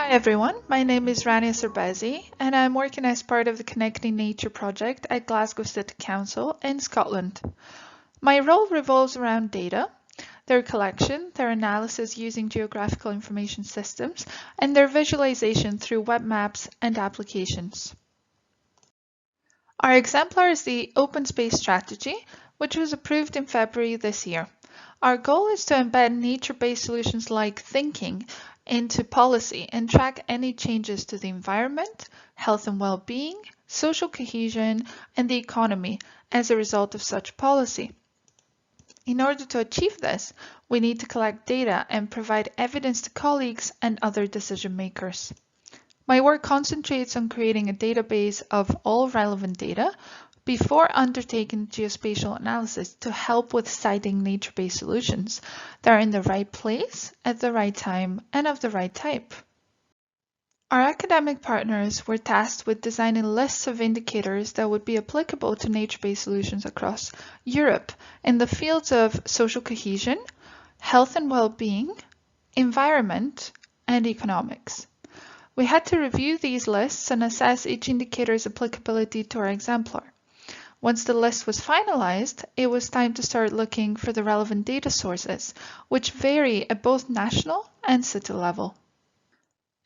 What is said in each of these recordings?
Hi everyone, my name is Rania Sermpezi and I'm working as part of the Connecting Nature project at Glasgow City Council in Scotland. My role revolves around data, their collection, their analysis using geographical information systems, and their visualization through web maps and applications. Our exemplar is the Open Space Strategy, which was approved in February this year. Our goal is to embed nature-based solutions like thinking into policy and track any changes to the environment, health and well-being, social cohesion, and the economy as a result of such policy. In order to achieve this, we need to collect data and provide evidence to colleagues and other decision makers. My work concentrates on creating a database of all relevant data before undertaking geospatial analysis to help with citing nature-based solutions that are in the right place, at the right time, and of the right type. Our academic partners were tasked with designing lists of indicators that would be applicable to nature-based solutions across Europe in the fields of social cohesion, health and well-being, environment, and economics. We had to review these lists and assess each indicator's applicability to our exemplar. Once the list was finalized, it was time to start looking for the relevant data sources, which vary at both national and city level.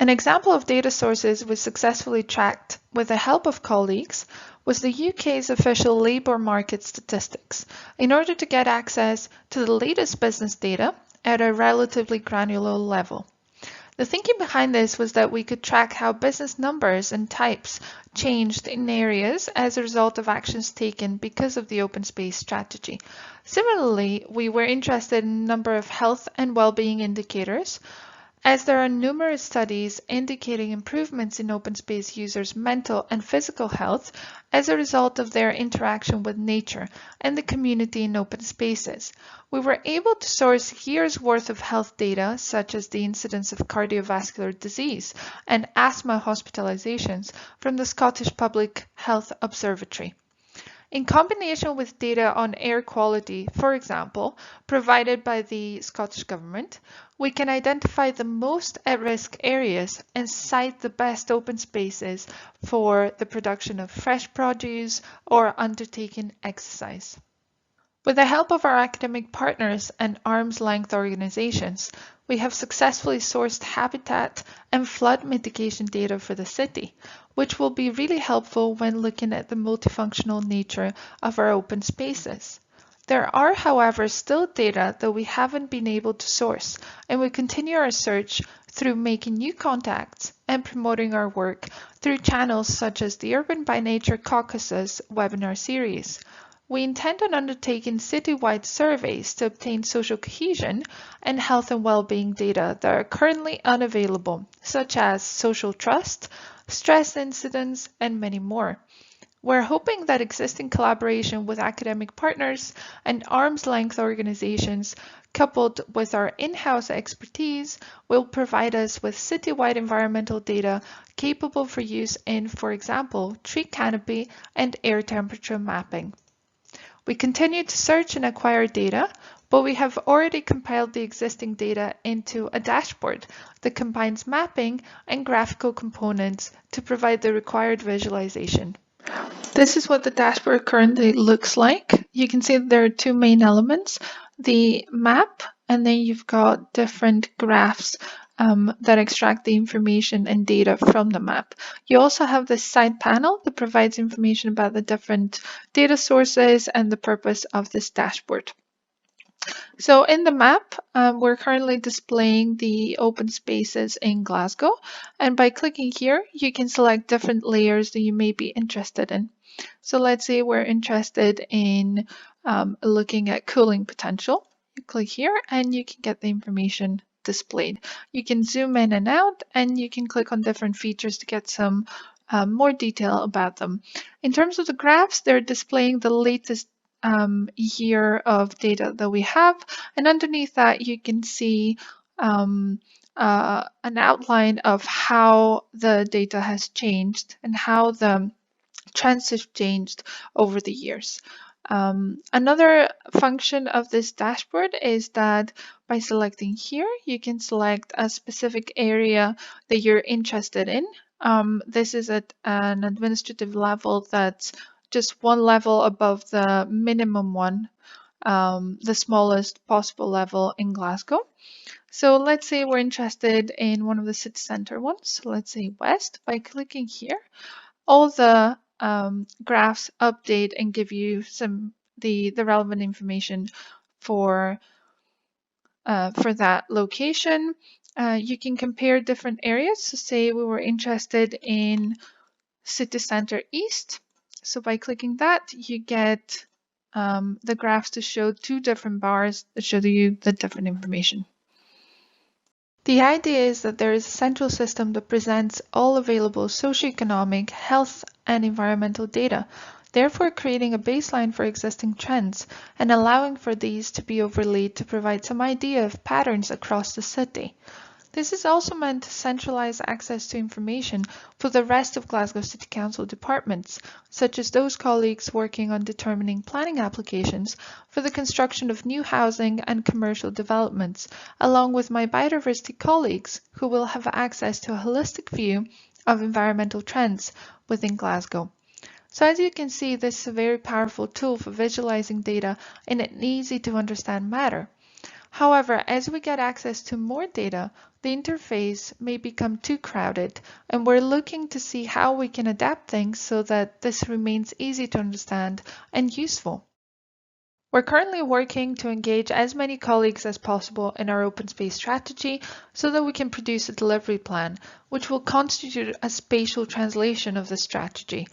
An example of data sources we successfully tracked with the help of colleagues was the UK's official labour market statistics, in order to get access to the latest business data at a relatively granular level. The thinking behind this was that we could track how business numbers and types changed in areas as a result of actions taken because of the open space strategy. Similarly, we were interested in a number of health and well-being indicators, as there are numerous studies indicating improvements in open space users' mental and physical health as a result of their interaction with nature and the community in open spaces. We were able to source years' worth of health data, such as the incidence of cardiovascular disease and asthma hospitalizations, from the Scottish Public Health Observatory. In combination with data on air quality, for example, provided by the Scottish Government, we can identify the most at-risk areas and cite the best open spaces for the production of fresh produce or undertaking exercise. With the help of our academic partners and arm's-length organizations, we have successfully sourced habitat and flood mitigation data for the city, which will be really helpful when looking at the multifunctional nature of our open spaces. There are, however, still data that we haven't been able to source, and we continue our search through making new contacts and promoting our work through channels such as the UrbanByNature Caucasus webinar series. We intend on undertaking citywide surveys to obtain social cohesion and health and well-being data that are currently unavailable, such as social trust, stress incidence, and many more. We're hoping that existing collaboration with academic partners and arm's-length organizations, coupled with our in-house expertise, will provide us with citywide environmental data capable for use in, for example, tree canopy and air temperature mapping. We continue to search and acquire data, but we have already compiled the existing data into a dashboard that combines mapping and graphical components to provide the required visualization. This is what the dashboard currently looks like. You can see that there are two main elements, the map, and then you've got different graphs that extract the information and data from the map. You also have this side panel that provides information about the different data sources and the purpose of this dashboard. So in the map, we're currently displaying the open spaces in Glasgow, and by clicking here, you can select different layers that you may be interested in. So let's say we're interested in looking at cooling potential. You click here and you can get the information displayed. You can zoom in and out, and you can click on different features to get some more detail about them. In terms of the graphs, they're displaying the latest year of data that we have, and underneath that you can see an outline of how the data has changed and how the trends have changed over the years. Another function of this dashboard is that by selecting here, you can select a specific area that you're interested in. This is at an administrative level that's just one level above the minimum one, the smallest possible level in Glasgow. So let's say we're interested in one of the city center ones. Let's say West. By clicking here, all the graphs update and give you the relevant information for that location. You can compare different areas. So say we were interested in City Center East. So by clicking that, you get the graphs to show two different bars that show you the different information. The idea is that there is a central system that presents all available socioeconomic, health, and environmental data, therefore creating a baseline for existing trends and allowing for these to be overlaid to provide some idea of patterns across the city. This is also meant to centralize access to information for the rest of Glasgow City Council departments, such as those colleagues working on determining planning applications for the construction of new housing and commercial developments, along with my biodiversity colleagues who will have access to a holistic view of environmental trends within Glasgow. So as you can see, this is a very powerful tool for visualizing data in an easy to understand manner. However, as we get access to more data, the interface may become too crowded, and we're looking to see how we can adapt things so that this remains easy to understand and useful. We're currently working to engage as many colleagues as possible in our open space strategy so that we can produce a delivery plan, which will constitute a spatial translation of the strategy.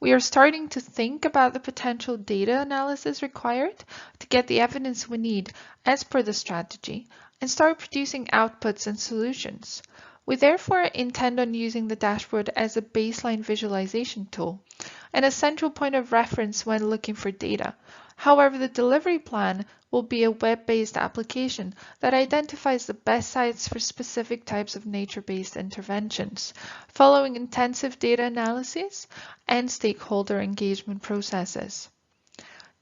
We are starting to think about the potential data analysis required to get the evidence we need as per the strategy and start producing outputs and solutions. We therefore intend on using the dashboard as a baseline visualization tool and a central point of reference when looking for data. However, the delivery plan will be a web-based application that identifies the best sites for specific types of nature-based interventions, following intensive data analysis and stakeholder engagement processes.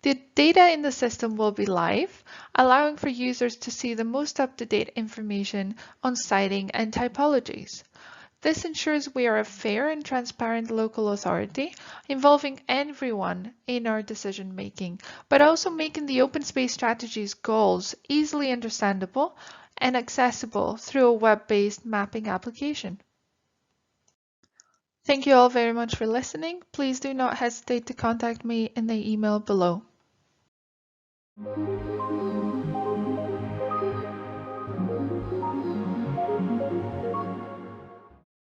The data in the system will be live, allowing for users to see the most up-to-date information on siting and typologies. This ensures we are a fair and transparent local authority, involving everyone in our decision making, but also making the open space strategy's goals easily understandable and accessible through a web-based mapping application. Thank you all very much for listening. Please do not hesitate to contact me in the email below.